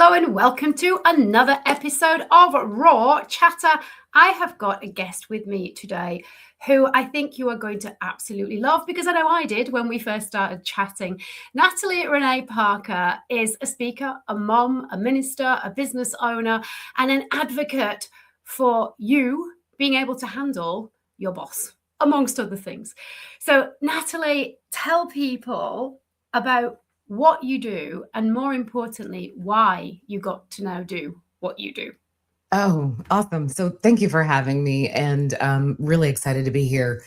Hello and welcome to another episode of Raw Chatter. I have got a guest with me today who I think you are going to absolutely love because I know I did when we first started chatting. Natalie Renee Parker is a speaker, a mom, a minister, a business owner, and an advocate for you being able to handle your boss, amongst other things. So, Natalie, tell people about what you do, and more importantly, why you got to now do what you do. Oh, awesome. So thank you for having me, and really excited to be here.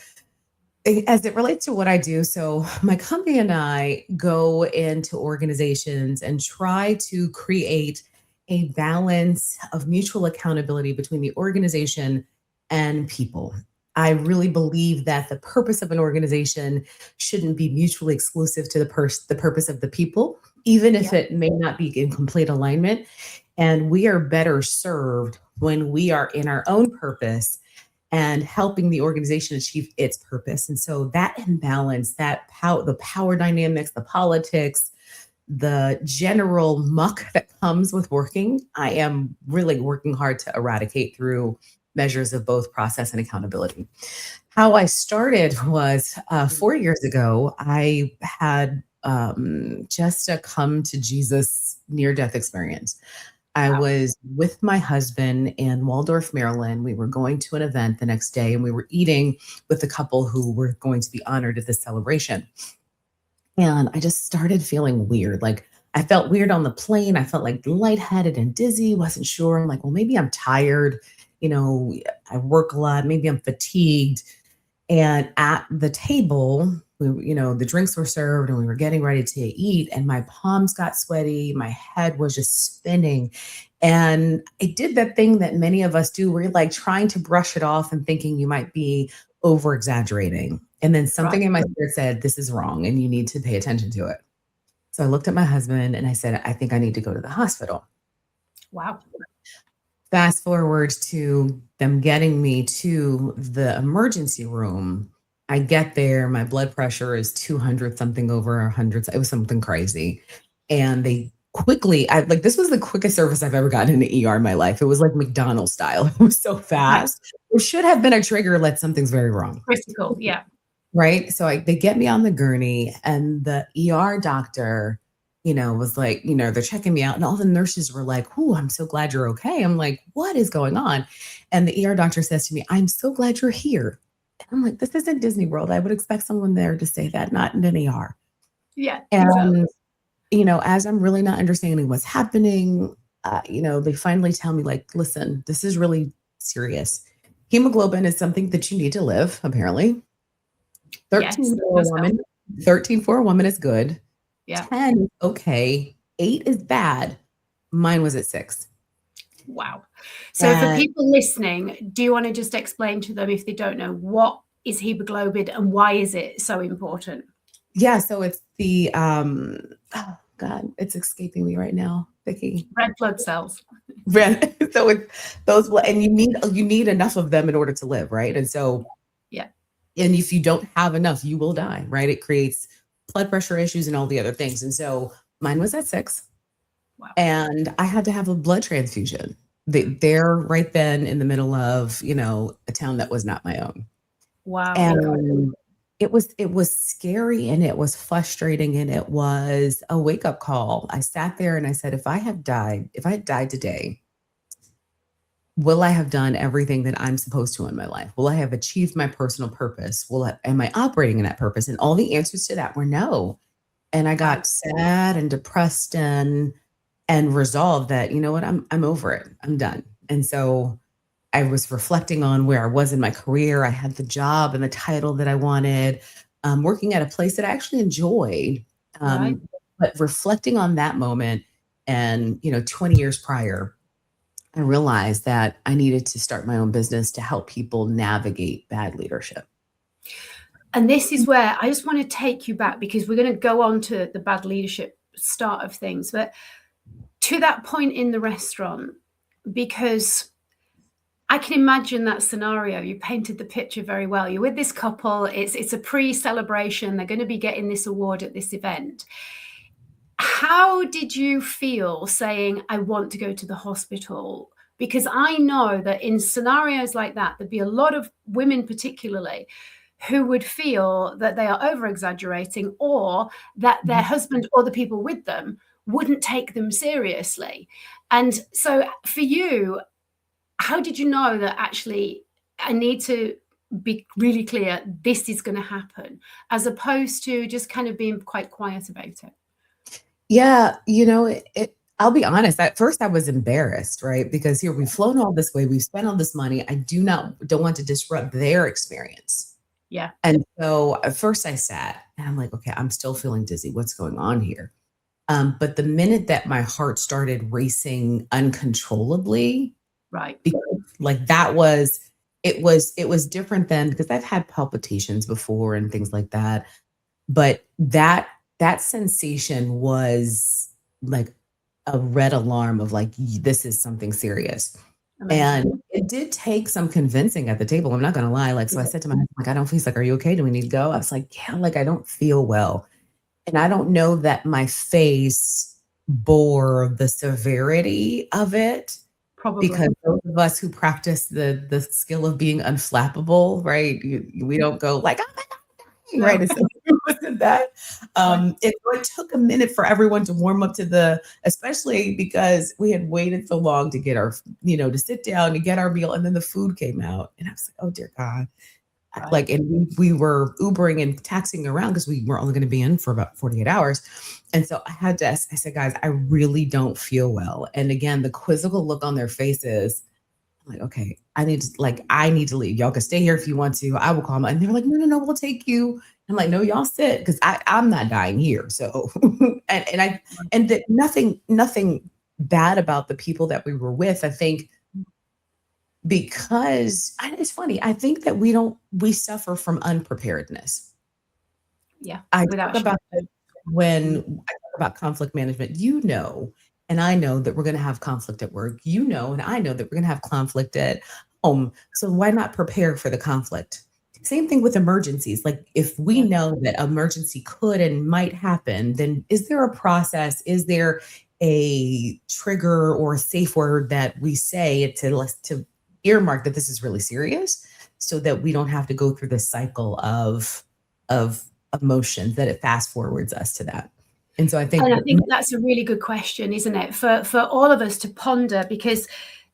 As it relates to what I do, so my company and I go into organizations and try to create a balance of mutual accountability between the organization and people. I really believe that the purpose of an organization shouldn't be mutually exclusive to the purpose of the people, even if Yeah. it may not be in complete alignment. And we are better served when we are in our own purpose and helping the organization achieve its purpose. And so that imbalance, the power dynamics, the politics, the general muck that comes with working, I am really working hard to eradicate through measures of both process and accountability. How I started was 4 years ago, I had just a come to Jesus near death experience. I Wow. was with my husband in Waldorf, Maryland. We were going to an event the next day and we were eating with a couple who were going to be honored at this celebration. And I just started feeling weird. Like I felt weird on the plane. I felt like lightheaded and dizzy, wasn't sure. I'm like, well, maybe I'm tired. You know, I work a lot. Maybe I'm fatigued. And at the table, the drinks were served and we were getting ready to eat, and my palms got sweaty. My head was just spinning. And I did that thing that many of us do where you're like trying to brush it off and thinking you might be over exaggerating. And then something Right. in my spirit said, this is wrong and you need to pay attention to it. So I looked at my husband and I said, I think I need to go to the hospital. Wow. Fast forward to them getting me to the emergency room. I get there, my blood pressure is 200 something over 100. It was something crazy. And they quickly, this was the quickest service I've ever gotten in the ER in my life. It was like McDonald's style. It was so Right. fast. It should have been a trigger that something's very wrong. Critical. Yeah. Right. So they get me on the gurney, and the ER doctor, was like, they're checking me out, and all the nurses were like, "Oh, I'm so glad you're okay." I'm like, "What is going on?" And the ER doctor says to me, "I'm so glad you're here." And I'm like, "This isn't Disney World. I would expect someone there to say that, not in an ER." Yeah. Exactly. And, as I'm really not understanding what's happening, they finally tell me, like, listen, this is really serious. Hemoglobin is something that you need to live, apparently. Yes. 13 That for a does help. woman 13 for a woman is good. Yeah. 10 is okay. 8 is bad. Mine was at 6. Wow. So for And people listening, do you want to just explain to them, if they don't know, what is hemoglobin and why is it so important? yeah, so it's the oh God, it's escaping me right now, Vicky. Red blood cells. So it's those and you need enough of them in order to live, right? And so Yeah. and if you don't have enough, you will die, right? It creates blood pressure issues and all the other things. And so mine was at 6. Wow. And I had to have a blood transfusion. They're right then in the middle of, a town that was not my own. Wow. And it was scary and it was frustrating and it was a wake-up call. I sat there and I said, if I had died today, will I have done everything that I'm supposed to in my life? Will I have achieved my personal purpose? Am I operating in that purpose? And all the answers to that were no. And I Wow. got sad and depressed and resolved that, you know what, I'm over it. I'm done. And so I was reflecting on where I was in my career. I had the job and the title that I wanted, working at a place that I actually enjoyed. Right. But reflecting on that moment and, 20 years prior, I realized that I needed to start my own business to help people navigate bad leadership. And this is where I just want to take you back, because we're going to go on to the bad leadership start of things, but to that point in the restaurant, because I can imagine that scenario. You painted the picture very well. You're with this couple. It's a pre-celebration. They're going to be getting this award at this event. How did you feel saying, I want to go to the hospital? Because I know that in scenarios like that, there'd be a lot of women, particularly, who would feel that they are over exaggerating, or that their husband or the people with them wouldn't take them seriously. And so for you, how did you know that actually I need to be really clear, this is going to happen, as opposed to just kind of being quite quiet about it? Yeah, I'll be honest, at first I was embarrassed, right? Because here we've flown all this way, we've spent all this money. I don't want to disrupt their experience. Yeah. And so at first I sat and I'm like, okay, I'm still feeling dizzy. What's going on here? But the minute that my heart started racing uncontrollably, Right. because like it was different then because I've had palpitations before and things like that. But that sensation was like a red alarm of like, this is something serious. Amazing. And it did take some convincing at the table. I'm not going to lie. Like, so I said to my husband, like, I don't feel like, are you okay? Do we need to go? I was like, yeah, like, I don't feel well. And I don't know that my face bore the severity of it, Probably. because those of us who practice the skill of being unflappable, right? We don't go like, oh my God, right? It's it wasn't that. It took a minute for everyone to warm up to especially because we had waited so long to get our, to sit down to get our meal, and then the food came out, and I was like, oh dear God. Right. Like, and we were Ubering and taxiing around because we were only going to be in for about 48 hours. And so I said, guys, I really don't feel well. And again, the quizzical look on their faces, I'm like, okay, I need to leave. Y'all can stay here if you want to. I will call them. And they're like, no, we'll take you. I'm like, no, y'all sit, because I'm not dying here. So, and that nothing bad about the people that we were with. I think because it's funny, I think that we suffer from unpreparedness. Yeah. I talk about it when I talk about conflict management, and I know that we're going to have conflict at work, and I know that we're going to have conflict at home. So why not prepare for the conflict? Same thing with emergencies. Like, if we know that emergency could and might happen, then is there a process? Is there a trigger or a safe word that we say to earmark that this is really serious, so that we don't have to go through the cycle of emotions, that it fast forwards us to that? And so I think that's a really good question, isn't it? For all of us to ponder, because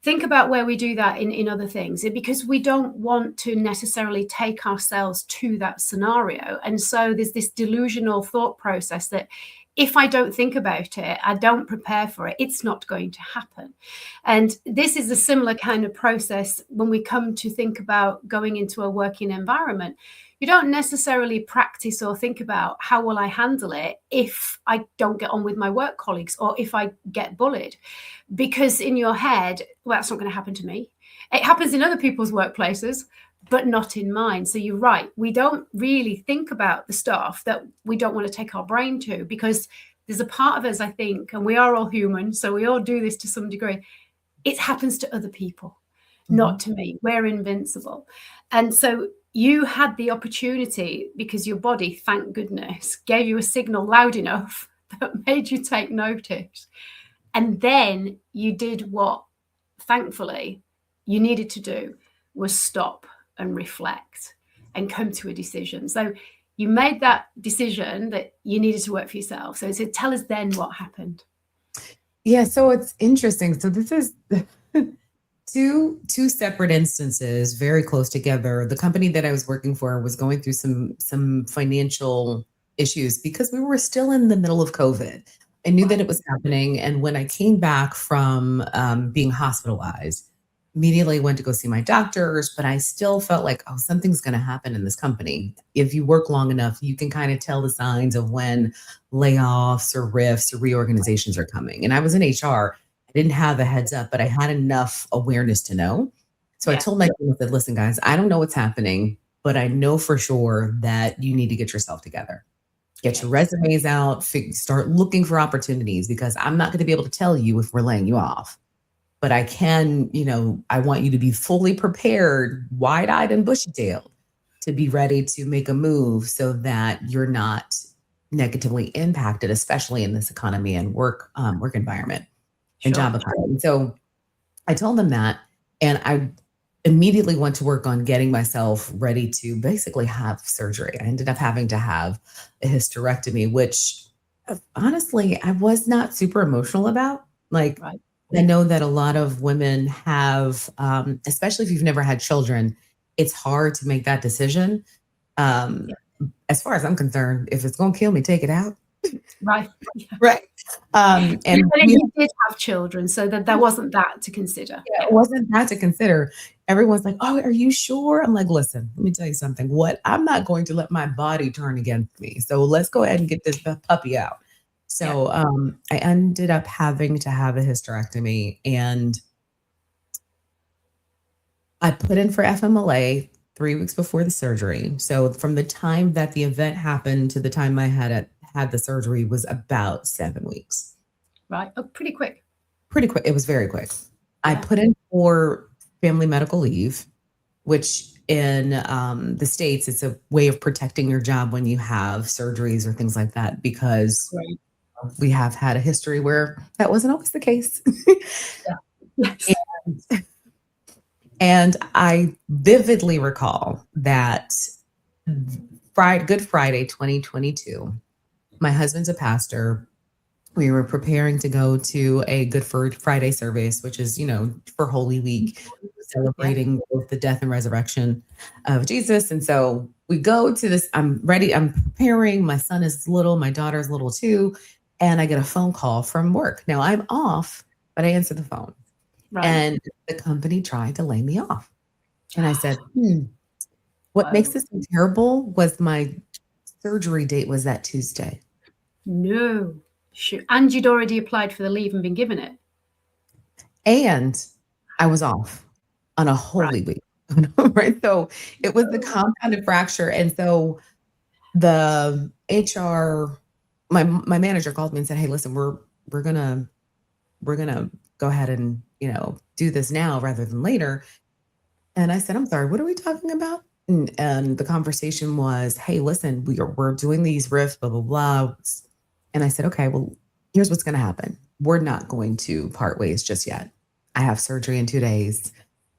think about where we do that in other things, because we don't want to necessarily take ourselves to that scenario. And so there's this delusional thought process that if I don't think about it, I don't prepare for it, it's not going to happen. And this is a similar kind of process when we come to think about going into a working environment. You don't necessarily practice or think about how will I handle it if I don't get on with my work colleagues, or if I get bullied, because in your head, well, that's not going to happen to me. It happens in other people's workplaces, but not in mine. So you're right. We don't really think about the stuff that we don't want to take our brain to, because there's a part of us, I think, and we are all human, so we all do this to some degree. It happens to other people, not to me. We're invincible. And so you had the opportunity, because your body, thank goodness, gave you a signal loud enough that made you take notice. And then you did what, thankfully, you needed to do, was stop and reflect and come to a decision. So you made that decision that you needed to work for yourself. So tell us then what happened. Yeah, so it's interesting. So this is two separate instances, very close together. The company that I was working for was going through some financial issues because we were still in the middle of COVID. I knew that it was happening, and when I came back from being hospitalized, immediately went to go see my doctors, but I still felt like, oh, something's going to happen in this company. If you work long enough, you can kind of tell the signs of when layoffs or rifts or reorganizations are coming. And I was in HR. I didn't have a heads up, but I had enough awareness to know. So I told my team, I said, listen, guys, I don't know what's happening, but I know for sure that you need to get yourself together. Get your resumes out, start looking for opportunities, because I'm not going to be able to tell you if we're laying you off. But I can, I want you to be fully prepared, wide-eyed and bushy-tailed, to be ready to make a move so that you're not negatively impacted, especially in this economy and work environment and Sure. job economy. So I told them that, and I immediately went to work on getting myself ready to basically have surgery. I ended up having to have a hysterectomy, which honestly, I was not super emotional about. Like, Right. I know that a lot of women have, especially if you've never had children, it's hard to make that decision. Um, Yeah. as far as I'm concerned, if it's going to kill me, take it out. Right. Yeah. Right. And we You did have children, so that there wasn't that to consider. Yeah, Yeah. it wasn't that to consider. Everyone's like, "Oh, are you sure?" I'm like, "Listen, let me tell you something. What I'm not going to let my body turn against me. So let's go ahead and get this puppy out." Yeah. So I ended up having to have a hysterectomy, and I put in for FMLA 3 weeks before the surgery. So from the time that the event happened to the time I had the surgery was about 7 weeks. Right. Oh, pretty quick. Pretty quick. It was very quick. I Yeah. put in for family medical leave, which in the States, it's a way of protecting your job when you have surgeries or things like that, because Right. we have had a history where that wasn't always the case. Yeah. Yes. And I vividly recall that Good Friday 2022, my husband's a pastor. We were preparing to go to a Good Friday service, which is, for Holy Week, Yeah. celebrating both the death and resurrection of Jesus. And so we go to this. I'm ready. I'm preparing. My son is little. My daughter's little too. And I get a phone call from work. Now I'm off, but I answer the phone. Right. And the company tried to lay me off. And I said, what makes Whoa. this so terrible was my surgery date was that Tuesday. No. Shoot. And you'd already applied for the leave and been given it. And I was off on a Holy Week. Right. So it was the compounded fracture. And so the HR, my manager called me and said, "Hey, listen, we're gonna go ahead and, do this now rather than later." And I said, "I'm sorry, what are we talking about?" And the conversation was, "Hey, listen, we're doing these riffs, blah, blah, blah." And I said, "Okay, well, here's what's gonna happen. We're not going to part ways just yet. I have surgery in 2 days.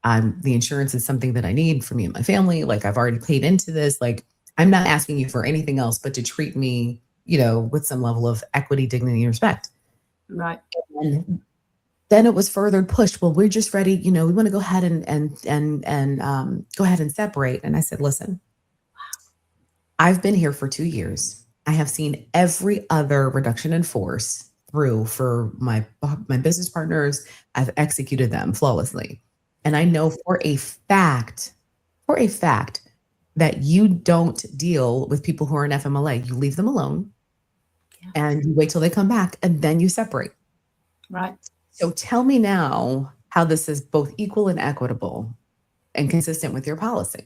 The insurance is something that I need for me and my family. Like, I've already paid into this. Like, I'm not asking you for anything else but to treat me, with some level of equity, dignity, and respect." Right. And then it was further pushed. "Well, we're just ready. We want to go ahead and go ahead and separate." And I said, "Listen, I've been here for 2 years. I have seen every other reduction in force through for my business partners. I've executed them flawlessly. And I know for a fact, that you don't deal with people who are in FMLA. You leave them alone and you wait till they come back and then you separate. Right. So tell me now how this is both equal and equitable and consistent with your policy."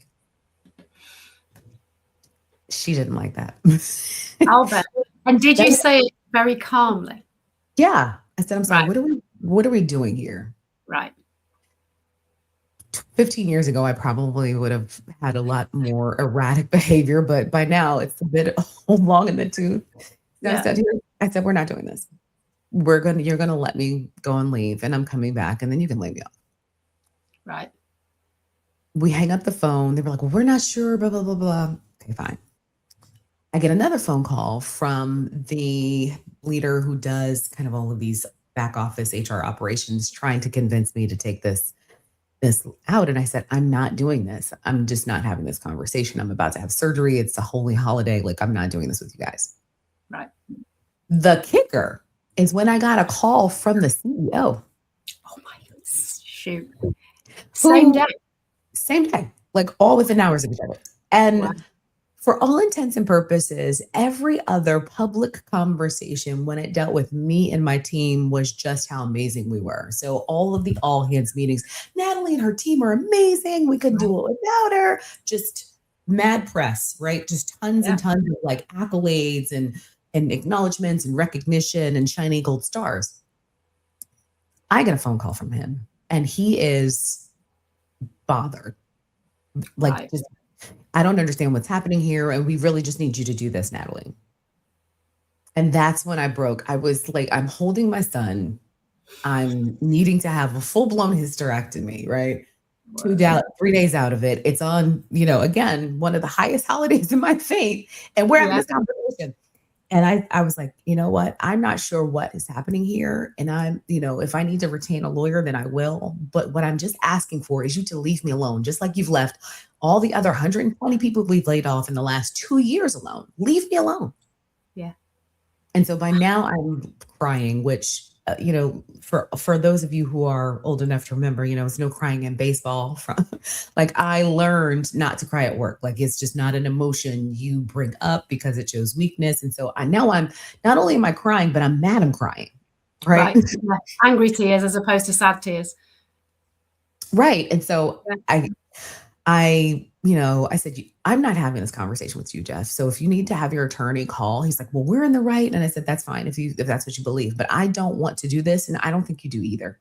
She didn't like that. I'll bet. And did you say it very calmly? Yeah. I said, "I'm sorry, Right. what are we doing here?" Right. 15 years ago, I probably would have had a lot more erratic behavior, but by now it's a bit long in the tooth. So Yeah. I said, "We're not doing this. You're gonna let me go and leave, and I'm coming back, and then you can lay me off." Right. We hang up the phone. They were like, "Well, we're not sure, blah, blah, blah, blah." Okay, fine. I get another phone call from the leader who does kind of all of these back office HR operations, trying to convince me to take this out. And I said, "I'm not doing this. I'm just not having this conversation. I'm about to have surgery. It's a holy holiday. Like, I'm not doing this with you guys." Right. The kicker is when I got a call from the CEO. Oh my goodness. Shoot. Same day. Same day, like all within hours of each other. And Wow. for all intents and purposes, every other public conversation when it dealt with me and my team was just how amazing we were. So all of the all hands meetings, "Natalie and her team are amazing. We couldn't do it without her." Just mad press, right? Just tons and tons of like accolades and acknowledgments and recognition and shiny gold stars. I get a phone call from him and he is bothered. Like, Right. just, "I don't understand what's happening here. And we really just need you to do this, Natalie." And that's when I broke. I was like, I'm holding my son. I'm needing to have a full-blown hysterectomy, right? Whoa. 3 days out of it. It's on, again, one of the highest holidays in my faith. And we're having Yeah. this conversation. And I was like, you know what? I'm not sure what is happening here. And if I need to retain a lawyer, then I will. But what I'm just asking for is you to leave me alone, just like you've left all the other 120 people we've laid off in the last 2 years alone. Leave me alone. Yeah. And so by now I'm crying, which, for those of you who are old enough to remember, it's no crying in baseball from like I learned not to cry at work. Like it's just not an emotion you bring up because it shows weakness. And so I'm not only am I crying, but I'm mad I'm crying. Right. Right. Yeah. Angry tears as opposed to sad tears. Right. And so Yeah. I said, I'm not having this conversation with you, Jeff. So if you need to have your attorney call, he's like, well, we're in the right. And I said, that's fine if that's what you believe, but I don't want to do this. And I don't think you do either.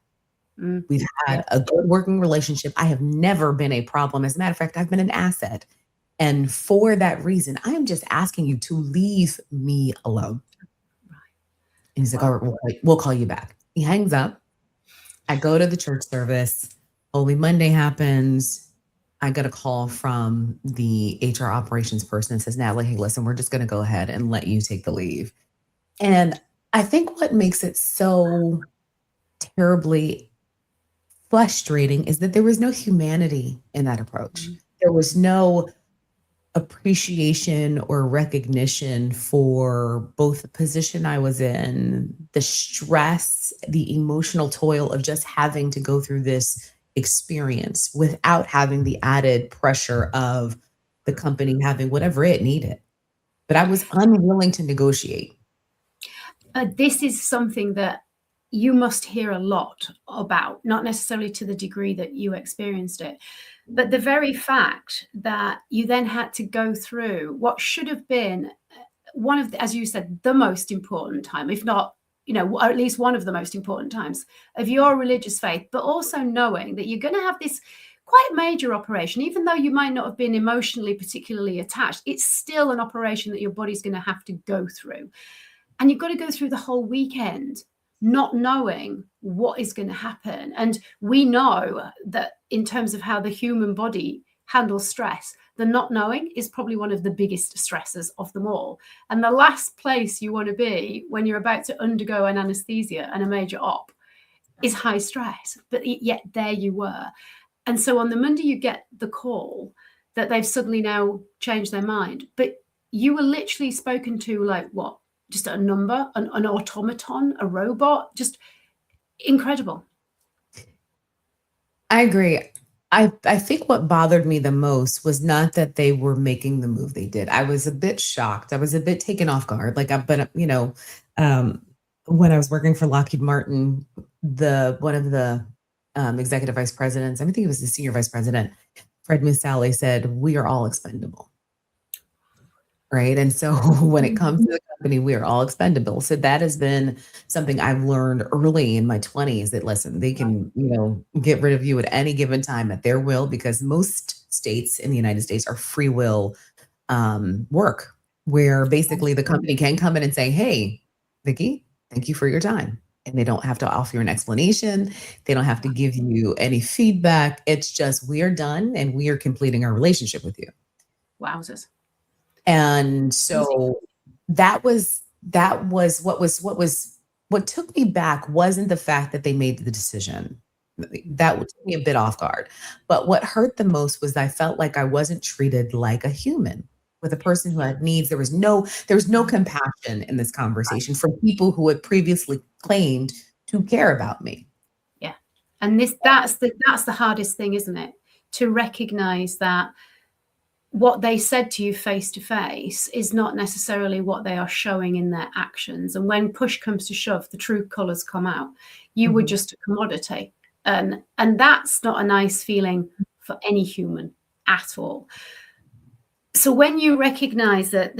We've had a good working relationship. I have never been a problem. As a matter of fact, I've been an asset. And for that reason, I am just asking you to leave me alone. And he's like, all right, we'll call you back. He hangs up. I go to the church service. Holy Monday happens. I got a call from the HR operations person and says, Natalie, hey, listen, we're just going to go ahead and let you take the leave. And I think what makes it so terribly frustrating is that there was no humanity in that approach. There was no appreciation or recognition for both the position I was in, the stress, the emotional toil of just having to go through this experience without having the added pressure of the company having whatever it needed. But I was unwilling to negotiate. This is something that you must hear a lot about, not necessarily to the degree that you experienced it, but the very fact that you then had to go through what should have been one of the, as you said, the most important time, if not, or at least one of the most important times of your religious faith, but also knowing that you're going to have this quite major operation, even though you might not have been emotionally particularly attached, it's still an operation that your body's going to have to go through. And you've got to go through the whole weekend not knowing what is going to happen. And we know that in terms of how the human body handles stress, the not knowing is probably one of the biggest stressors of them all. And the last place you want to be when you're about to undergo an anesthesia and a major op is high stress. But yet there you were. And so on the Monday, you get the call that they've suddenly now changed their mind. But you were literally spoken to like what? Just a number, an automaton, a robot, just incredible. I agree. I think what bothered me the most was not that they were making the move they did. I was a bit shocked. I was a bit taken off guard. When I was working for Lockheed Martin, one of the executive vice presidents, I think he was the senior vice president, Fred Musali, said, we are all expendable. Right. And so when it comes to the company, we are all expendable. So that has been something I've learned early in my 20s that, listen, they can, get rid of you at any given time at their will, because most states in the United States are free will work, where basically the company can come in and say, hey, Vicki, thank you for your time. And they don't have to offer you an explanation. They don't have to give you any feedback. It's just, we are done and we are completing our relationship with you. Wowzers. And so that was what took me back wasn't the fact that they made the decision. That took me a bit off guard. But what hurt the most was I felt like I wasn't treated like a human, with a person who had needs. There was no compassion in this conversation from people who had previously claimed to care about me. Yeah. And that's the hardest thing, isn't it? To recognize that what they said to you face to face is not necessarily what they are showing in their actions. And when push comes to shove, the true colors come out. You were just a commodity. And that's not a nice feeling for any human at all. So when you recognize that,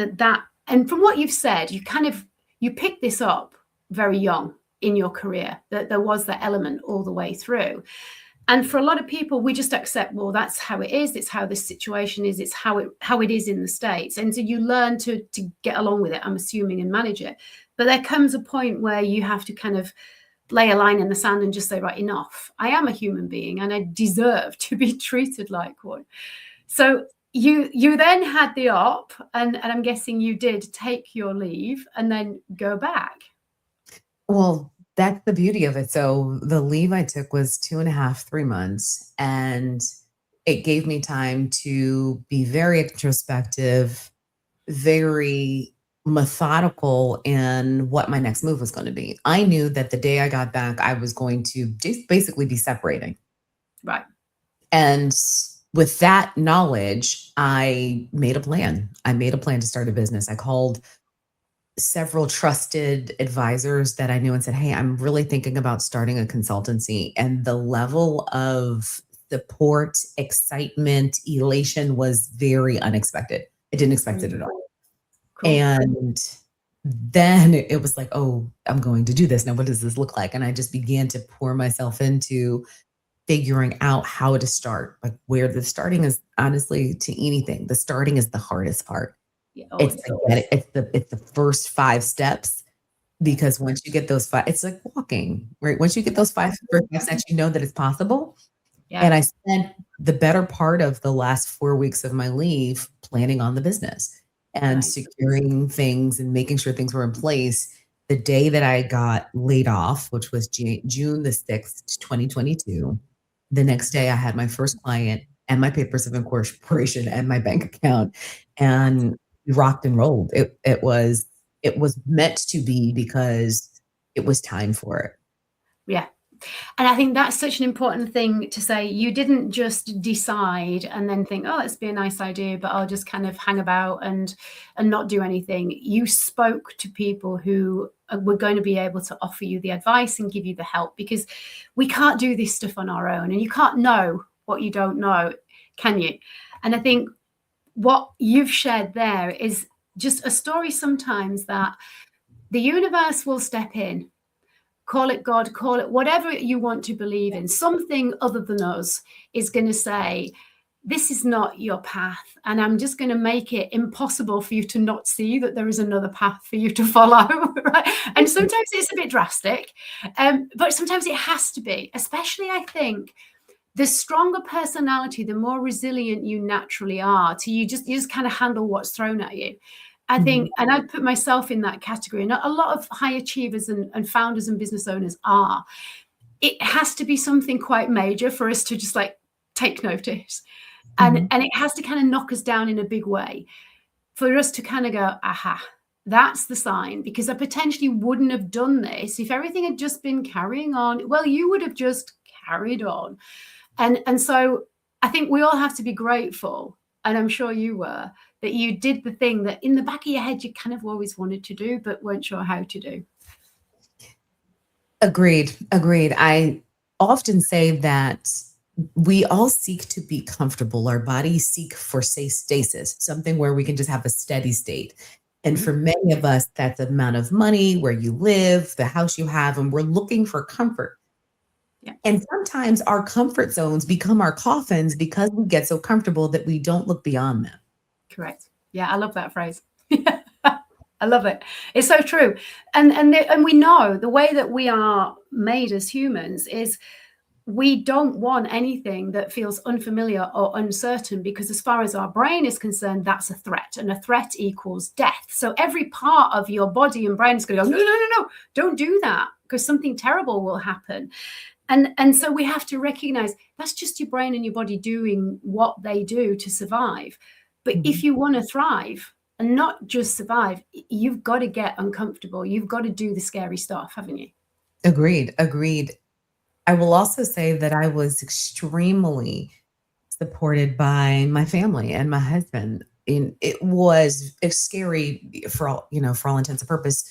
and from what you've said, you picked this up very young in your career, that there was that element all the way through. And for a lot of people, we just accept, well, that's how it is. It's how this situation is. It's how it is in the States. And so you learn to get along with it, I'm assuming, and manage it. But there comes a point where you have to kind of lay a line in the sand and just say, right, enough. I am a human being and I deserve to be treated like one. So you then had the op, and I'm guessing you did take your leave and then go back. Well, that's the beauty of it. So the leave I took was 2.5, 3 months, and it gave me time to be very introspective, very methodical in what my next move was going to be. I knew that the day I got back, I was going to just basically be separating. Right. And with that knowledge, I made a plan. I made a plan to start a business. I called several trusted advisors that I knew and said, "Hey, I'm really thinking about starting a consultancy." And the level of support, excitement, elation was very unexpected. I didn't expect it at all. Cool. And then it was like, oh, I'm going to do this. Now, what does this look like? And I just began to pour myself into figuring out how to start, like where the starting is, honestly, to anything. The starting is the hardest part. Yeah, It's the first 5 steps, because once you get those 5, it's like walking, right? Once you get those 5 steps, you know that it's possible. Yeah. And I spent the better part of the last 4 weeks of my leave planning on the business and Right. securing things and making sure things were in place. The day that I got laid off, which was June the 6th, 2022, the next day I had my first client and my papers of incorporation and my bank account, and we rocked and rolled. It was meant to be, because it was time for it. Yeah. And I think that's such an important thing to say. You didn't just decide and then think, oh, let's be a nice idea, but I'll just kind of hang about and not do anything. You spoke to people who were going to be able to offer you the advice and give you the help, because we can't do this stuff on our own, and you can't know what you don't know, can you? And I think what you've shared there is just a story sometimes that the universe will step in. Call it God, call it whatever you want to believe in. Something other than us is going to say, this is not your path, and I'm just going to make it impossible for you to not see that there is another path for you to follow. Right? And sometimes it's a bit drastic, but sometimes it has to be. Especially, I think, the stronger personality, the more resilient you naturally are. You just kind of handle what's thrown at you. I think, and I'd put myself in that category, and a lot of high achievers and founders and business owners are. It has to be something quite major for us to just like take notice. And it has to kind of knock us down in a big way for us to kind of go, aha, that's the sign, because I potentially wouldn't have done this if everything had just been carrying on. Well, you would have just carried on. And so I think we all have to be grateful, and I'm sure you were, that you did the thing that in the back of your head you kind of always wanted to do but weren't sure how to do. Agreed. I often say that we all seek to be comfortable. Our bodies seek for stasis, something where we can just have a steady state. And for many of us, that's the amount of money, where you live, the house you have, and we're looking for comfort. Yeah. And sometimes our comfort zones become our coffins because we get so comfortable that we don't look beyond them. Correct. Yeah, I love that phrase. I love it. It's so true. And we know the way that we are made as humans is we don't want anything that feels unfamiliar or uncertain, because as far as our brain is concerned, that's a threat, and a threat equals death. So every part of your body and brain is going to go, no, don't do that, because something terrible will happen. And so we have to recognize that's just your brain and your body doing what they do to survive. But if you want to thrive and not just survive, you've got to get uncomfortable. You've got to do the scary stuff, haven't you? Agreed. I will also say that I was extremely supported by my family and my husband. And it was scary for all intents and purposes,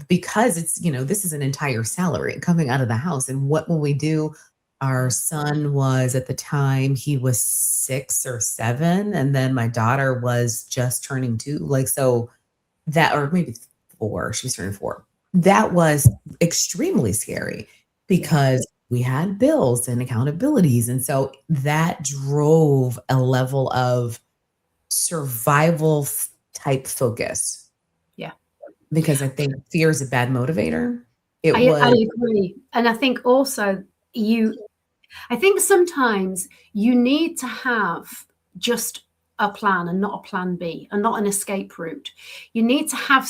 because it's, this is an entire salary coming out of the house. And what will we do? Our son was, at the time, he was 6 or 7. And then my daughter was just turning 2. Or maybe 4. She was turning 4. That was extremely scary, because we had bills and accountabilities. And so that drove a level of survival type focus, Yeah. because I think fear is a bad motivator. It I was, agree. And I think also I think sometimes you need to have just a plan and not a plan B and not an escape route. You need to have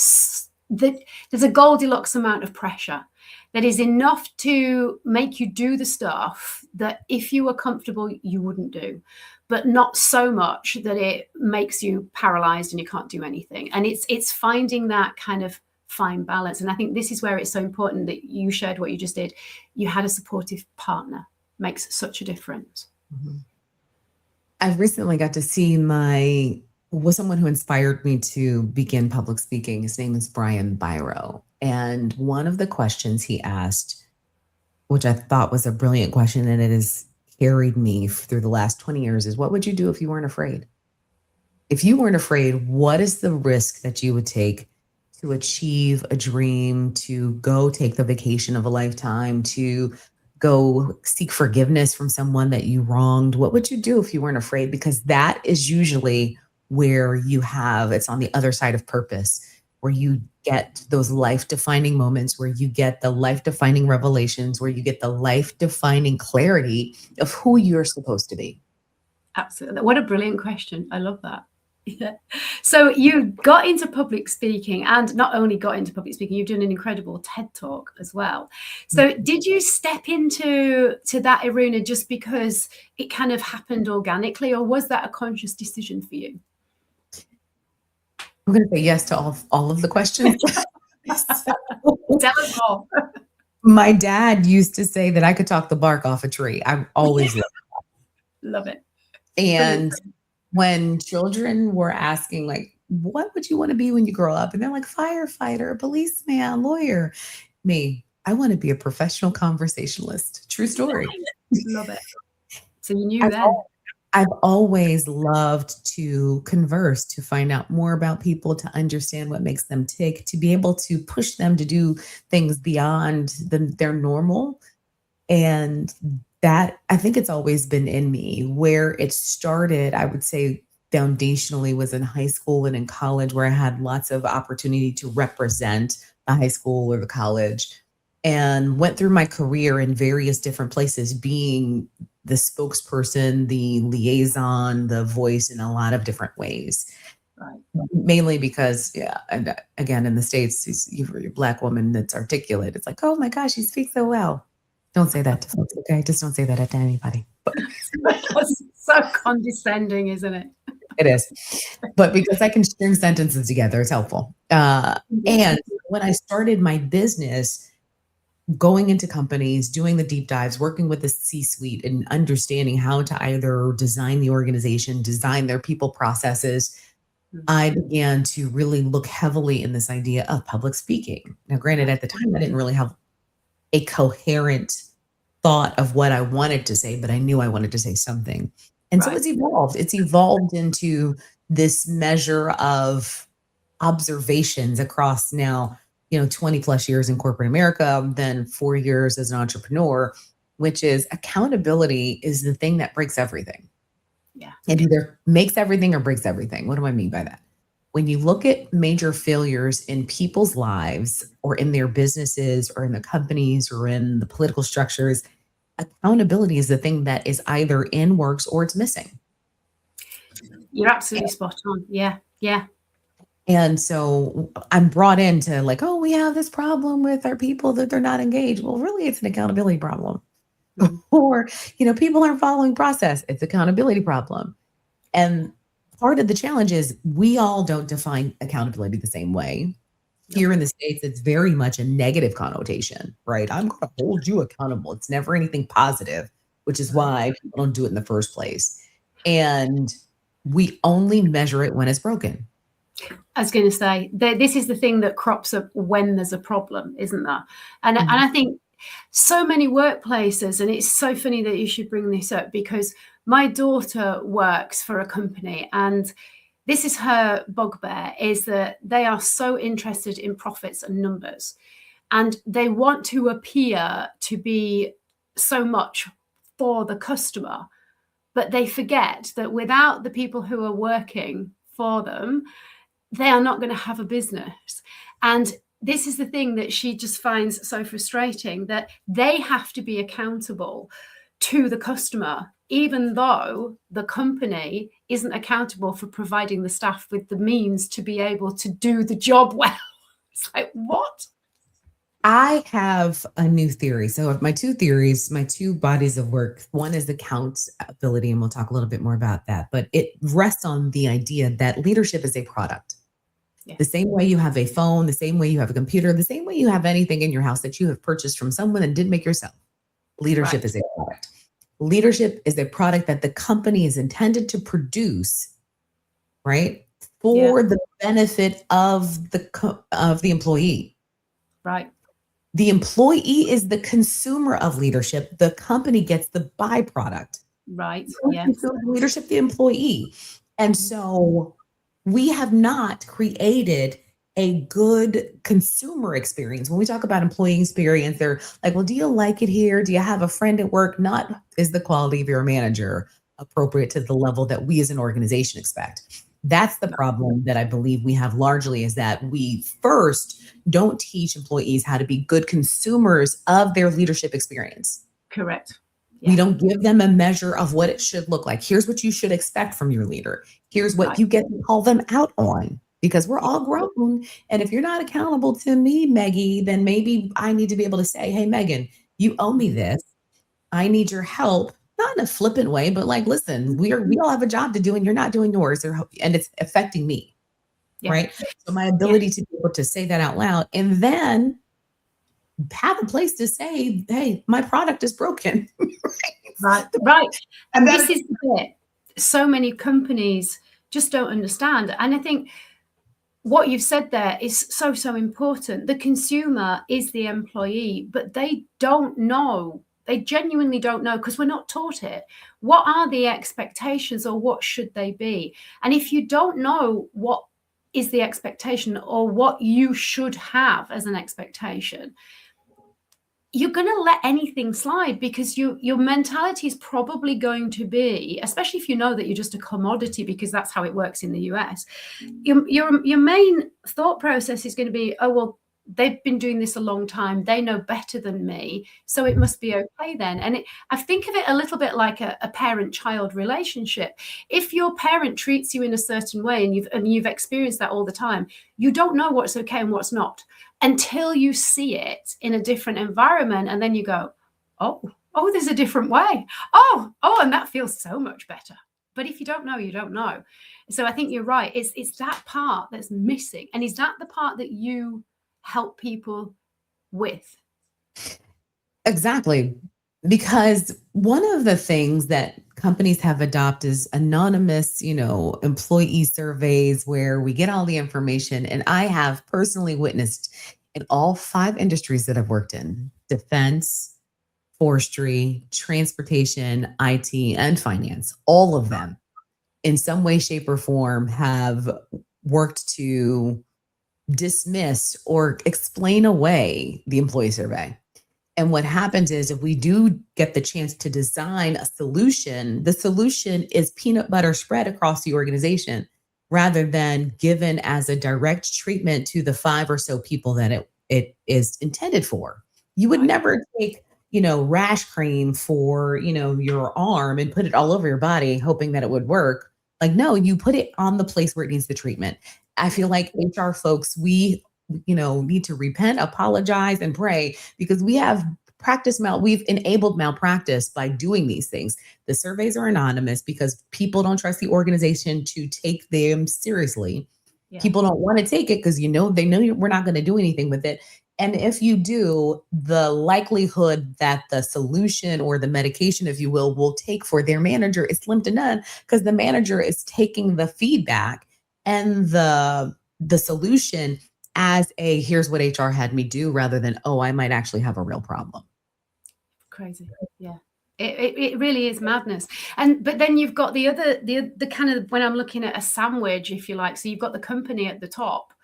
there's a Goldilocks amount of pressure that is enough to make you do the stuff that if you were comfortable, you wouldn't do, but not so much that it makes you paralyzed and you can't do anything. And it's finding that kind of fine balance. And I think this is where it's so important that you shared what you just did. You had a supportive partner. Makes such a difference. Mhm. I recently got to see was someone who inspired me to begin public speaking. His name is Brian Biro. And one of the questions he asked, which I thought was a brilliant question, and it has carried me through the last 20 years, is what would you do if you weren't afraid? If you weren't afraid, what is the risk that you would take to achieve a dream, to go take the vacation of a lifetime, to go seek forgiveness from someone that you wronged? What would you do if you weren't afraid? Because that is usually where it's on the other side of purpose, where you get those life defining moments, where you get the life defining revelations, where you get the life defining clarity of who you're supposed to be. Absolutely. What a brilliant question. I love that. Yeah. So you got into public speaking, and not only got into public speaking, you've done an incredible TED Talk as well. So did you step into that arena just because it kind of happened organically, or was that a conscious decision for you? I'm going to say yes to all of the questions. Tell us more. My dad used to say that I could talk the bark off a tree. I always loved Love it. it. And when children were asking, like, what would you want to be when you grow up? And they're like, firefighter, policeman, lawyer. Me, I want to be a professional conversationalist. True story. Love it. So you knew then. I've always loved to converse, to find out more about people, to understand what makes them tick, to be able to push them to do things beyond their normal. And that, I think it's always been in me. Where it started, I would say foundationally, was in high school and in college, where I had lots of opportunity to represent the high school or the college, and went through my career in various different places, being the spokesperson, the liaison, the voice in a lot of different ways. Right. Mainly because, yeah, and again, in the States, you're a Black woman that's articulate. It's like, oh my gosh, you speak so well. Don't say that to folks, okay? Just don't say that to anybody. That's so condescending, isn't it? It is. But because I can string sentences together, it's helpful. And when I started my business, going into companies, doing the deep dives, working with the C-suite, and understanding how to either design the organization, design their people processes, I began to really look heavily in this idea of public speaking. Now, granted, at the time, I didn't really have a coherent thought of what I wanted to say, but I knew I wanted to say something. And so it's evolved. It's evolved into this measure of observations across now, 20 plus years in corporate America, then 4 years as an entrepreneur, which is accountability is the thing that breaks everything. Yeah. It either makes everything or breaks everything. What do I mean by that? When you look at major failures in people's lives or in their businesses or in the companies or in the political structures, accountability is the thing that is either in works or it's missing. You're absolutely spot on. Yeah. Yeah. And so I'm brought into like, oh, we have this problem with our people that they're not engaged. Well, really, it's an accountability problem. Or, people aren't following process. It's accountability problem. And part of the challenge is we all don't define accountability the same way. Here in the States, it's very much a negative connotation, right? I'm going to hold you accountable. It's never anything positive, which is why people don't do it in the first place. And we only measure it when it's broken. I was going to say, this is the thing that crops up when there's a problem, isn't there? And I think so many workplaces, and it's so funny that you should bring this up, because my daughter works for a company, and this is her bugbear, is that they are so interested in profits and numbers, and they want to appear to be so much for the customer, but they forget that without the people who are working for them, they are not going to have a business. And this is the thing that she just finds so frustrating, that they have to be accountable to the customer, even though the company isn't accountable for providing the staff with the means to be able to do the job well. It's like, what? I have a new theory. So my two theories, my two bodies of work, one is accountability, and we'll talk a little bit more about that, but it rests on the idea that leadership is a product. Yeah. The same way you have a phone, the same way you have a computer, the same way you have anything in your house that you have purchased from someone and didn't make yourself. Leadership is a product. Leadership is a product that the company is intended to produce, right? For the benefit of the employee. Right. The employee is the consumer of leadership. The company gets the byproduct. Right. Yeah. Leadership, the employee. And so we have not created a good consumer experience. When we talk about employee experience, they're like, well, do you like it here? Do you have a friend at work? Not is the quality of your manager appropriate to the level that we as an organization expect. That's the problem that I believe we have largely, is that we first don't teach employees how to be good consumers of their leadership experience. Correct. Yeah. We don't give them a measure of what it should look like. Here's what you should expect from your leader. Here's what you get to call them out on, because we're all grown. And if you're not accountable to me, Maggie, then maybe I need to be able to say, hey, Megan, you owe me this. I need your help. Not in a flippant way, but like, listen, we all have a job to do and you're not doing yours, and it's affecting me, right? So my ability to be able to say that out loud, and then have a place to say, hey, my product is broken. Right. And this is the bit so many companies just don't understand. And I think what you've said there is so, so important. The consumer is the employee, but they don't know. They genuinely don't know, because we're not taught it. What are the expectations, or what should they be? And if you don't know what is the expectation, or what you should have as an expectation, you're going to let anything slide, because your mentality is probably going to be, especially if you know that you're just a commodity, because that's how it works in the US. Your main thought process is going to be, oh, well, they've been doing this a long time. They know better than me, so it must be okay then. And I think of it a little bit like a parent-child relationship. If your parent treats you in a certain way, and you've experienced that all the time, you don't know what's okay and what's not until you see it in a different environment, and then you go, oh, there's a different way. Oh, and that feels so much better. But if you don't know, you don't know. So I think you're right. It's that part that's missing. And is that the part that you help people with? Exactly. Because one of the things that companies have adopted is anonymous, employee surveys, where we get all the information. And I have personally witnessed in all 5 industries that I've worked in: defense, forestry, transportation, IT, and finance. All of them, in some way, shape, or form, have worked to dismiss or explain away the employee survey. And what happens is, if we do get the chance to design a solution, the solution is peanut butter spread across the organization, rather than given as a direct treatment to the 5 or so people that it is intended for. You would never take, rash cream for, your arm and put it all over your body, hoping that it would work. Like, no, you put it on the place where it needs the treatment. I feel like HR folks, we need to repent, apologize, and pray, because we've enabled malpractice by doing these things. The surveys are anonymous because people don't trust the organization to take them seriously. Yeah. People don't want to take it because they know we're not going to do anything with it. And if you do, the likelihood that the solution or the medication, if you will take for their manager is slim to none, because the manager is taking the feedback and the solution as a, here's what HR had me do, rather than, oh, I might actually have a real problem. Crazy. Yeah. It really is madness. But then you've got the kind of, when I'm looking at a sandwich, if you like, so you've got the company at the top,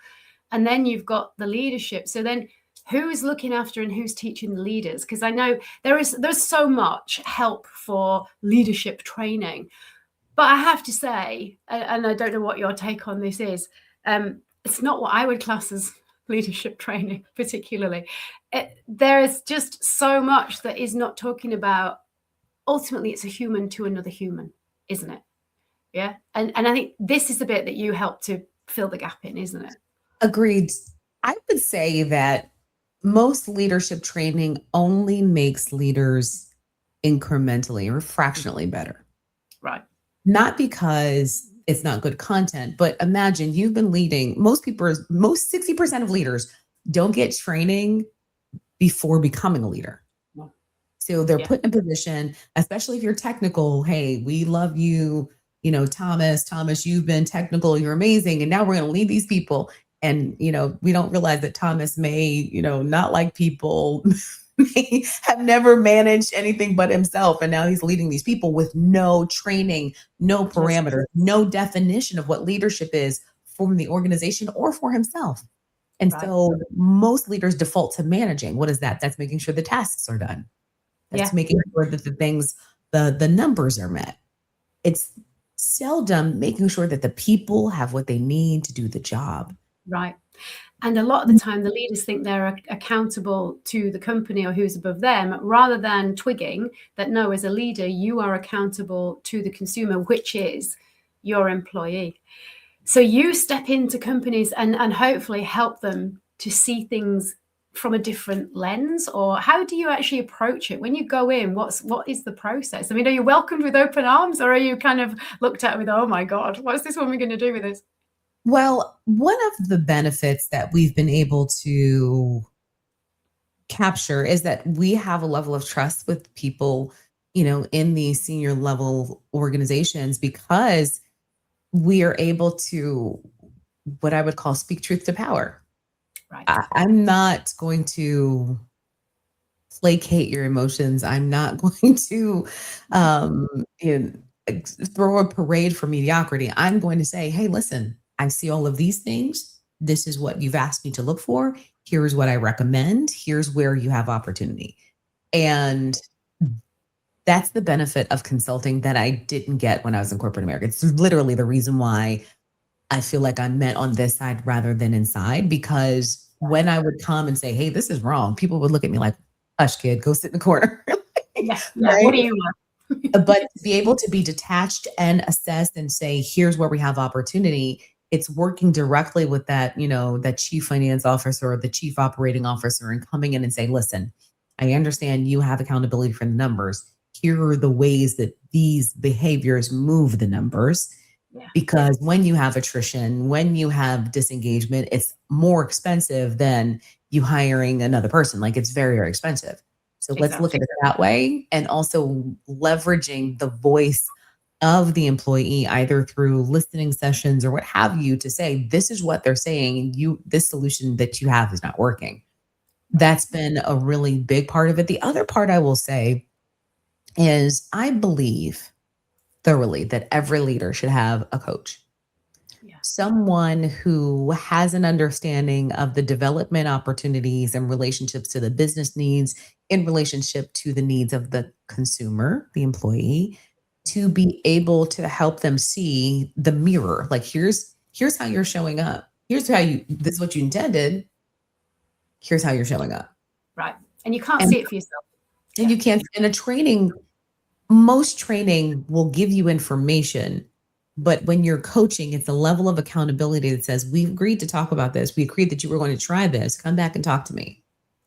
and then you've got the leadership. So then who's looking after and who's teaching the leaders? Because I know there's so much help for leadership training, but I have to say, and I don't know what your take on this is, it's not what I would class as leadership training particularly. There is just so much that is not talking about, ultimately it's a human to another human, isn't it? Yeah. And I think this is the bit that you help to fill the gap in, isn't it? Agreed. I would say that most leadership training only makes leaders incrementally or fractionally better. Right. Not because it's not good content, but imagine you've been leading. Most 60% of leaders don't get training before becoming a leader. So they're put in a position, especially if you're technical. Hey, we love you. Thomas, you've been technical. You're amazing. And now we're going to lead these people. And, we don't realize that Thomas may, not like people, may have never managed anything but himself. And now he's leading these people with no training, no parameters, no definition of what leadership is for the organization or for himself. And so most leaders default to managing. What is that? That's making sure the tasks are done. That's making sure that the things, the numbers are met. It's seldom making sure that the people have what they need to do the job. Right. And a lot of the time, the leaders think they're accountable to the company or who's above them, rather than twigging that, no, as a leader, you are accountable to the consumer, which is your employee. So you step into companies and hopefully help them to see things from a different lens. Or how do you actually approach it when you go in? What is the process? I mean, are you welcomed with open arms, or are you kind of looked at with, oh my God, what's this woman going to do with this? Well, one of the benefits that we've been able to capture is that we have a level of trust with people, in these senior level organizations, because we are able to, what I would call, speak truth to power. Right. I'm not going to placate your emotions. I'm not going to throw a parade for mediocrity. I'm going to say, hey, listen, I see all of these things. This is what you've asked me to look for. Here's what I recommend. Here's where you have opportunity. And that's the benefit of consulting that I didn't get when I was in corporate America. It's literally the reason why I feel like I'm met on this side rather than inside, because when I would come and say, hey, this is wrong, people would look at me like, hush, kid, go sit in the corner. Right? What do you want? But to be able to be detached and assess and say, here's where we have opportunity, it's working directly with that, that chief finance officer or the chief operating officer, and coming in and say, listen, I understand you have accountability for the numbers. Here are the ways that these behaviors move the numbers. Because when you have attrition, when you have disengagement, it's more expensive than you hiring another person. Like, it's very, very expensive. So let's look at it that way. And also leveraging the voice of the employee, either through listening sessions or what have you, to say, this is what they're saying. This solution that you have is not working. That's been a really big part of it. The other part I will say is, I believe thoroughly that every leader should have a coach. Someone who has an understanding of the development opportunities and relationships to the business needs in relationship to the needs of the consumer, the employee, to be able to help them see the mirror. Like, here's how you're showing up. This is what you intended. Here's how you're showing up. Right. And you can't see it for yourself. And you can't. In a training, most training will give you information, but when you're coaching, it's a level of accountability that says, we agreed to talk about this. We agreed that you were going to try this. Come back and talk to me.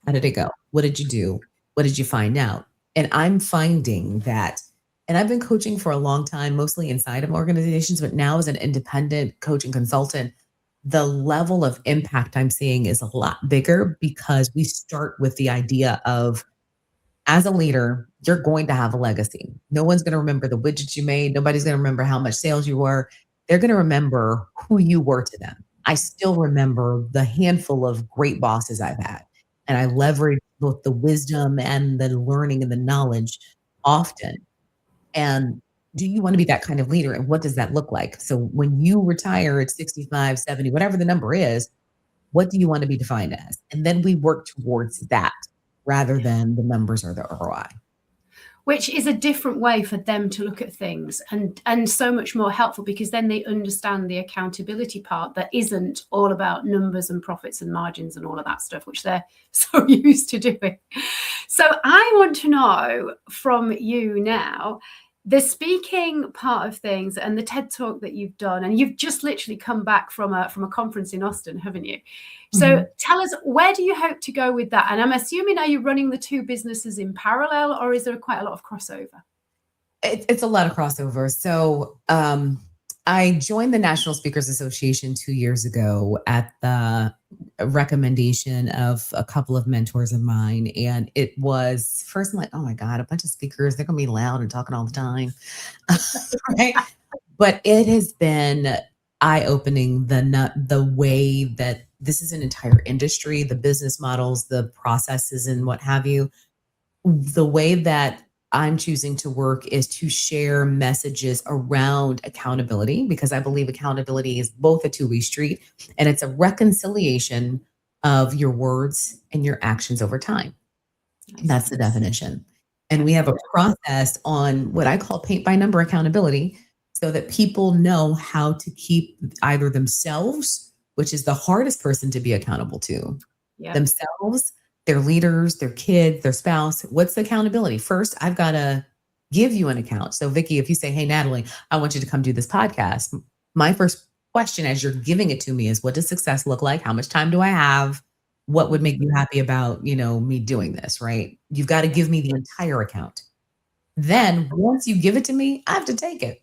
How did it go? What did you do? What did you find out? And I'm finding that, and I've been coaching for a long time, mostly inside of organizations, but now as an independent coaching consultant, the level of impact I'm seeing is a lot bigger, because we start with the idea of, as a leader, you're going to have a legacy. No one's going to remember the widgets you made. Nobody's going to remember how much sales you were. They're going to remember who you were to them. I still remember the handful of great bosses I've had, and I leverage both the wisdom and the learning and the knowledge often. And do you want to be that kind of leader? And what does that look like? So when you retire at 65, 70, whatever the number is, What do you want to be defined as? And then we work towards that rather than the numbers or the ROI. Which is a different way for them to look at things, and so much more helpful, because then they understand the accountability part that isn't all about numbers and profits and margins and all of that stuff, which they're so used to doing. So I want to know from you now, the speaking part of things and the TED Talk that you've done, and you've just literally come back from a conference in Austin, haven't you? So tell us, where do you hope to go with that? And I'm assuming, are you running the two businesses in parallel, or is there quite a lot of crossover? It's a lot of crossover. So I joined the National Speakers Association 2 years ago at the recommendation of a couple of mentors of mine. And it was first, I'm like, oh my God, a bunch of speakers, they're going to be loud and talking all the time. Right? But it has been eye-opening, the way that this is an entire industry, the business models, the processes, and what have you. The way that I'm choosing to work is to share messages around accountability, because I believe accountability is both a two-way street, and it's a reconciliation of your words and your actions over time. That's the definition. And we have a process on what I call paint by number accountability, so that people know how to keep either themselves, which is the hardest person to be accountable to, themselves, their leaders, their kids, their spouse. What's the accountability? First, I've got to give you an account. So Vicki, if you say, hey, Natalie, I want you to come do this podcast, my first question as you're giving it to me is, what does success look like? How much time do I have? What would make you happy about, me doing this, right? You've got to give me the entire account. Then once you give it to me, I have to take it.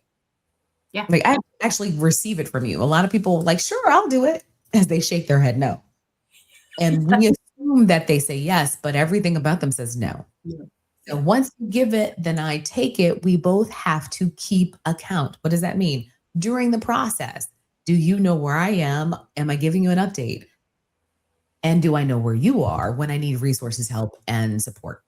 Yeah. Like, I actually receive it from you. A lot of people like, sure, I'll do it, as they shake their head no. And we assume that they say yes, but everything about them says no. Yeah. So once you give it, then I take it. We both have to keep account. What does that mean? During the process, do you know where I am? Am I giving you an update? And do I know where you are when I need resources, help, and support?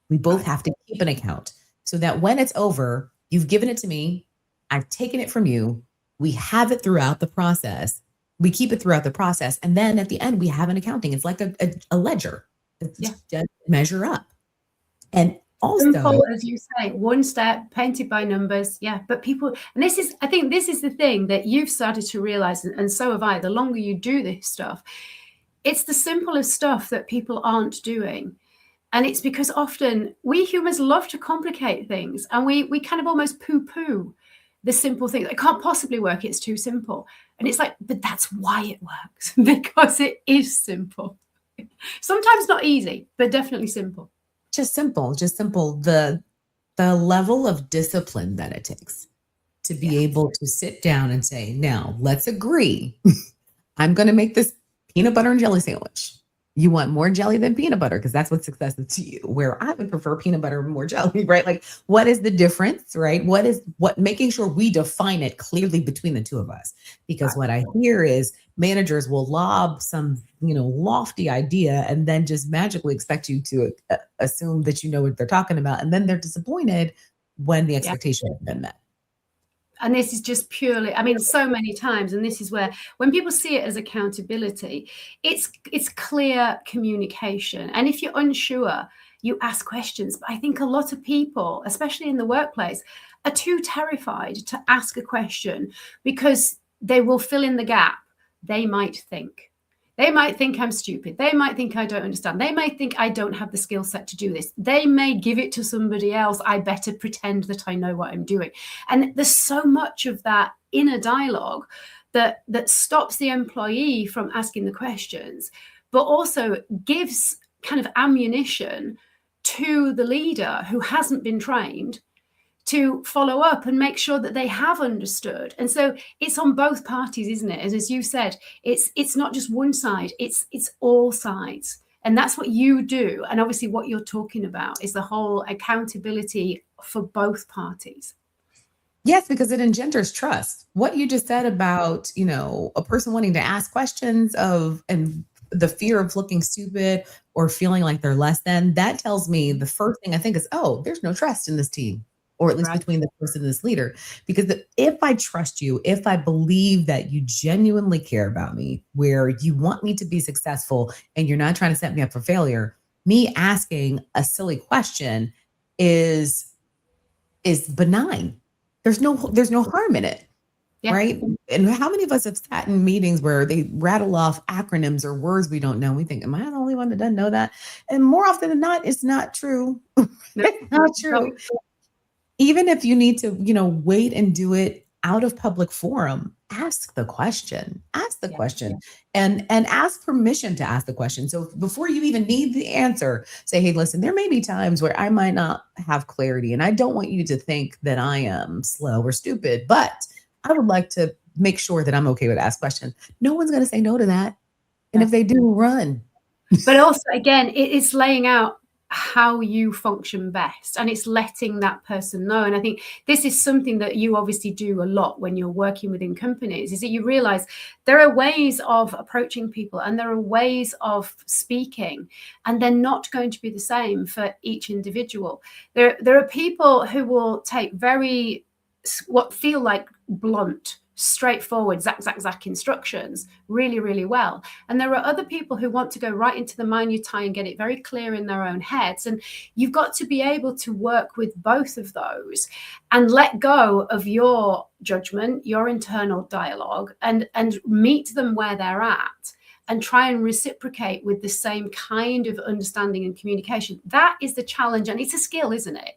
We both have to keep an account, so that when it's over, you've given it to me, I've taken it from you, we have it throughout the process. We keep it throughout the process. And then at the end, we have an accounting. It's like a ledger. It's just measure up. And also, simple, as you say, one step, painted by numbers. Yeah. But people, and I think this is the thing that you've started to realize, and so have I, the longer you do this stuff, it's the simplest stuff that people aren't doing. And it's because often we humans love to complicate things, and we kind of almost poo-poo the simple thing. It can't possibly work. It's too simple. And it's like, but that's why it works, because it is simple. Sometimes not easy, but definitely simple. Just simple. The level of discipline that it takes to be able to sit down and say, now let's agree. I'm going to make this peanut butter and jelly sandwich. You want more jelly than peanut butter, because that's what success is to you, where I would prefer peanut butter and more jelly, right? Like, what is the difference, right? Making sure we define it clearly between the two of us. Because what I hear is managers will lob some, lofty idea and then just magically expect you to assume that you know what they're talking about. And then they're disappointed when the expectation has been met. And this is just purely, so many times, and this is where, when people see it as accountability, it's clear communication. And if you're unsure, you ask questions. But I think a lot of people, especially in the workplace, are too terrified to ask a question, because they will fill in the gap. They might think I'm stupid. They might think I don't understand. They might think I don't have the skill set to do this. They may give it to somebody else. I better pretend that I know what I'm doing. And there's so much of that inner dialogue that stops the employee from asking the questions, but also gives kind of ammunition to the leader who hasn't been trained to follow up and make sure that they have understood. And so it's on both parties, isn't it? As you said, it's not just one side, it's all sides. And that's what you do. And obviously what you're talking about is the whole accountability for both parties. Yes, because it engenders trust. What you just said about, a person wanting to ask questions and the fear of looking stupid or feeling like they're less than, that tells me the first thing I think is, oh, there's no trust in this team. or at least Right. between this person and this leader. Because if I trust you, if I believe that you genuinely care about me, where you want me to be successful and you're not trying to set me up for failure, me asking a silly question is benign. There's no harm in it. Yeah. Right. And how many of us have sat in meetings where they rattle off acronyms or words we don't know? We think, am I the only one that doesn't know that? And more often than not, it's not true. No, It's not true. Even if you need to, wait and do it out of public forum, ask the question. Ask the yeah. question and ask permission to ask the question. So before you even need the answer, say, hey, listen, there may be times where I might not have clarity, and I don't want you to think that I am slow or stupid, but I would like to make sure that I'm okay with ask question. No one's going to say no to that. And if they do, run. But also, again, it's laying out how you function best, and it's letting that person know. And I think this is something that you obviously do a lot when you're working within companies, is that you realize there are ways of approaching people and there are ways of speaking, and they're not going to be the same for each individual. There are people who will take what feel like blunt, straightforward, zack instructions really, really well. And there are other people who want to go right into the minutiae and get it very clear in their own heads. And you've got to be able to work with both of those and let go of your judgment, your internal dialogue, and meet them where they're at and try and reciprocate with the same kind of understanding and communication. That is the challenge. And it's a skill, isn't it?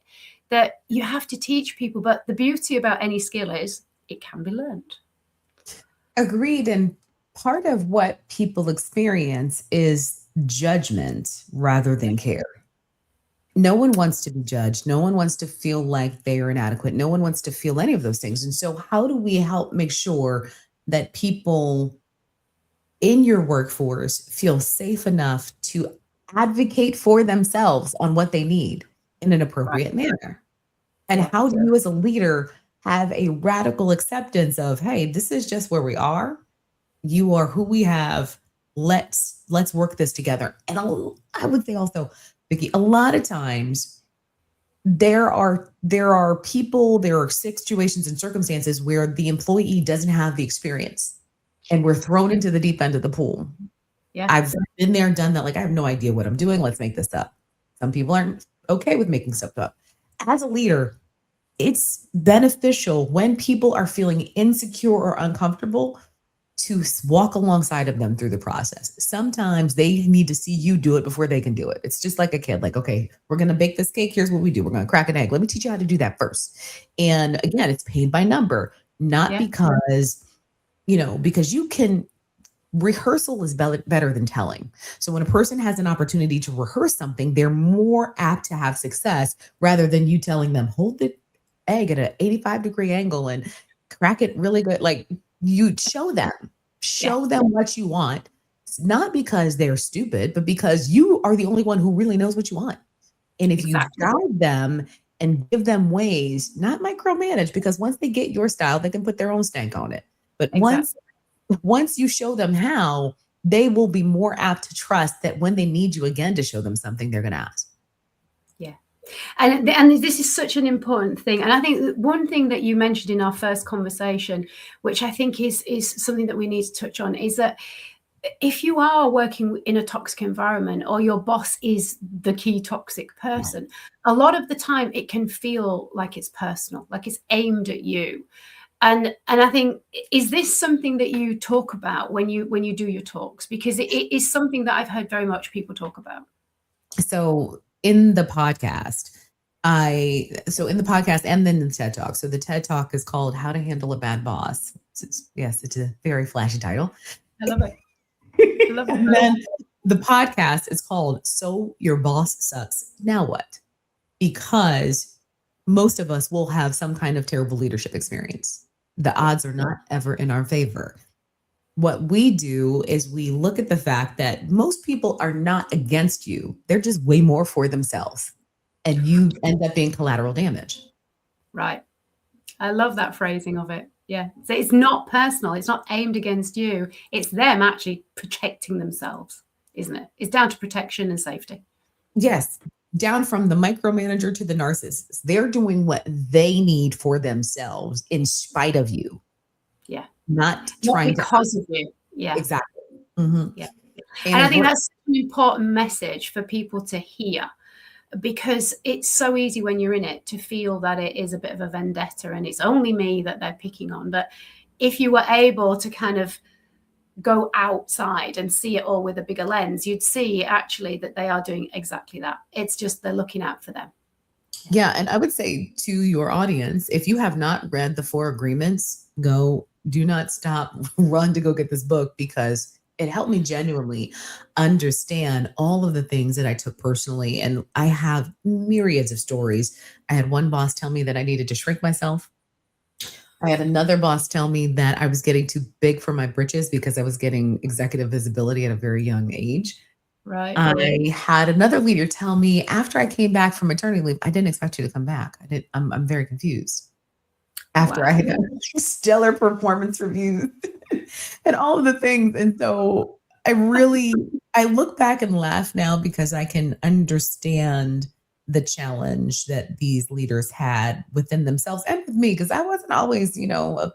That you have to teach people. But the beauty about any skill is it can be learned. Agreed. And part of what people experience is judgment rather than care. No one wants to be judged. No one wants to feel like they are inadequate. No one wants to feel any of those things. And so, how do we help make sure that people in your workforce feel safe enough to advocate for themselves on what they need in an appropriate manner? And how do you, as a leader, have a radical acceptance of, hey, this is just where we are. You are who we have. Let's work this together. And I would say also, Vicki, a lot of times there are people, there are situations and circumstances where the employee doesn't have the experience and we're thrown into the deep end of the pool. Yeah. I've been there, done that. Like, I have no idea what I'm doing. Let's make this up. Some people aren't okay with making stuff up. As a leader, it's beneficial when people are feeling insecure or uncomfortable to walk alongside of them through the process. Sometimes they need to see you do it before they can do it. It's just like a kid, like, okay, we're going to bake this cake. Here's what we do. We're going to crack an egg. Let me teach you how to do that first. And again, it's paid by number, not because, because you can. Rehearsal is better than telling. So when a person has an opportunity to rehearse something, they're more apt to have success rather than you telling them, hold the egg at an 85-degree angle and crack it really good. Like, you show them what you want. It's not because they're stupid, but because you are the only one who really knows what you want. And if you guide them and give them ways, not micromanage, because once they get your style, they can put their own stank on it. But once you show them how, they will be more apt to trust that when they need you again to show them something, they're going to ask. Yeah. And this is such an important thing. And I think one thing that you mentioned in our first conversation, which I think is something that we need to touch on, is that if you are working in a toxic environment or your boss is the key toxic person, a lot of the time it can feel like it's personal, like it's aimed at you. And I think, is this something that you talk about when you do your talks? Because it is something that I've heard very much people talk about. So in the podcast, and then the TED Talk. So the TED Talk is called How to Handle a Bad Boss. It's a very flashy title. I love it. I love it. And then the podcast is called So Your Boss Sucks. Now what? Because most of us will have some kind of terrible leadership experience. The odds are not ever in our favor. What we do is we look at the fact that most people are not against you. They're just way more for themselves. And you end up being collateral damage. Right. I love that phrasing of it. Yeah. So it's not personal. It's not aimed against you. It's them actually protecting themselves, isn't it? It's down to protection and safety. Yes. down from the micromanager to the narcissist. They're doing what they need for themselves in spite of you. Yeah. Not Not trying to. because of you. Yeah. Exactly. Mm-hmm. Yeah. And I And think that's an important message for people to hear, because it's so easy when you're in it to feel that it is a bit of a vendetta and it's only me that they're picking on. But if you were able to kind of go outside and see it all with a bigger lens, you'd see actually that they are doing exactly that. It's just they're looking out for them. yeah, and I would say to your audience, if you have not read the 4 Agreements, do not stop, run to go get this book, because it helped me genuinely understand all of the things that I took personally. And I have myriads of stories. I had one boss tell me that I needed to shrink myself. I had another boss tell me that I was getting too big for my britches because I was getting executive visibility at a very young age. Right. I had another leader tell me after I came back from maternity leave, I didn't expect you to come back. I'm very confused. After I had done stellar performance reviews and all of the things. And so I look back and laugh now because I can understand the challenge that these leaders had within themselves and with me, because I wasn't always, I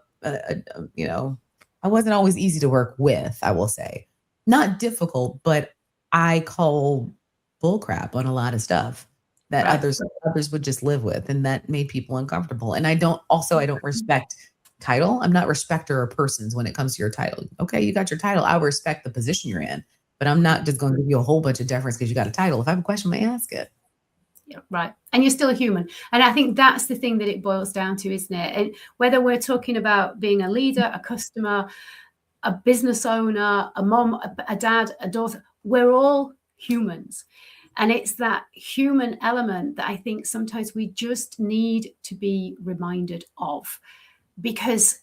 wasn't always easy to work with, I will say. Not difficult, but I call bullcrap on a lot of stuff that others would just live with, and that made people uncomfortable. And I don't respect title. I'm not respecter of persons when it comes to your title. Okay, you got your title. I respect the position you're in, but I'm not just going to give you a whole bunch of deference because you got a title. If I have a question, I ask it. Yeah, right. And you're still a human. And I think that's the thing that it boils down to, isn't it? And whether we're talking about being a leader, a customer, a business owner, a mom, a dad, a daughter, we're all humans. And it's that human element that I think sometimes we just need to be reminded of. Because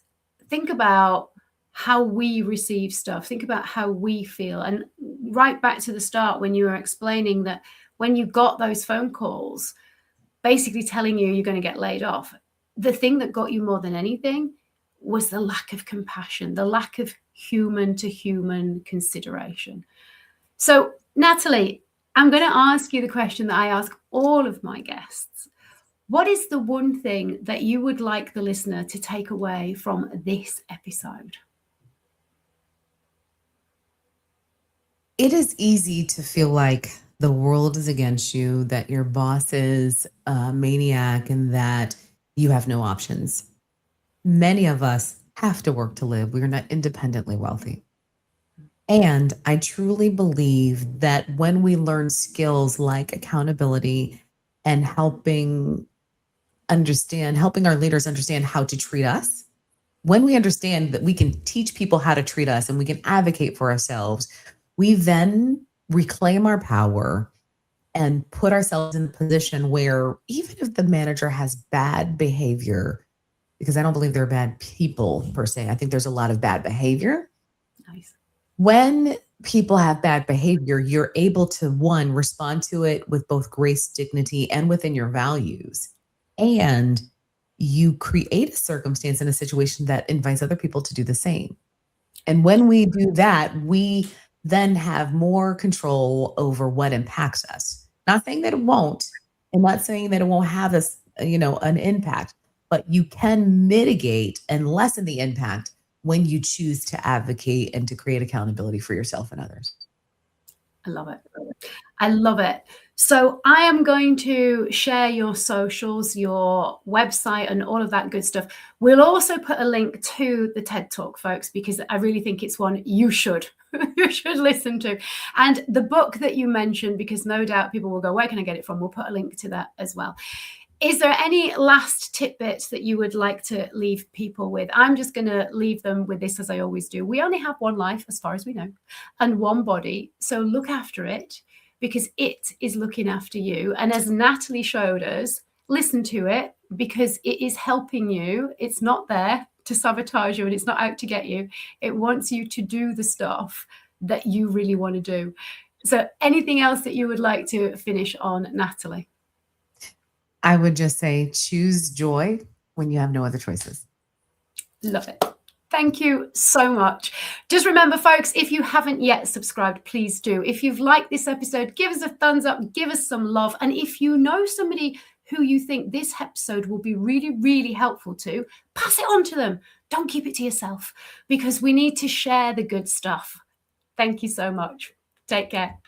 think about how we receive stuff, think about how we feel. And right back to the start, when you were explaining that when you got those phone calls basically telling you you're going to get laid off, the thing that got you more than anything was the lack of compassion, the lack of human to human consideration. So, Natalie, I'm going to ask you the question that I ask all of my guests. What is the one thing that you would like the listener to take away from this episode? It is easy to feel like the world is against you, that your boss is a maniac, and that you have no options. Many of us have to work to live. We are not independently wealthy. And I truly believe that when we learn skills like accountability and helping our leaders understand how to treat us, when we understand that we can teach people how to treat us and we can advocate for ourselves, we then reclaim our power and put ourselves in a position where even if the manager has bad behavior, because I don't believe they're bad people per se, I think there's a lot of bad behavior. Nice. When people have bad behavior, you're able to, one, respond to it with both grace, dignity, and within your values. And you create a circumstance and a situation that invites other people to do the same. And when we do that, we then have more control over what impacts us. Not saying that it won't, and not saying that it won't have an impact, but you can mitigate and lessen the impact when you choose to advocate and to create accountability for yourself and others. I love it. I love it. So I am going to share your socials, your website, and all of that good stuff. We'll also put a link to the TED Talk, folks, because I really think it's one you should listen to. And the book that you mentioned, because no doubt people will go, where can I get it from? We'll put a link to that as well. Is there any last tidbits that you would like to leave people with? I'm just going to leave them with this, as I always do. We only have one life, as far as we know, and one body. So look after it, because it is looking after you. And as Natalie showed us, listen to it, because it is helping you. It's not there to sabotage you, and it's not out to get you. It wants you to do the stuff that you really want to do. So anything else that you would like to finish on, Natalie? I would just say choose joy when you have no other choices. Love it. Thank you so much. Just remember, folks, if you haven't yet subscribed, please do. If you've liked this episode, give us a thumbs up, give us some love. And if you know somebody who you think this episode will be really, really helpful to, pass it on to them. Don't keep it to yourself, because we need to share the good stuff. Thank you so much. Take care.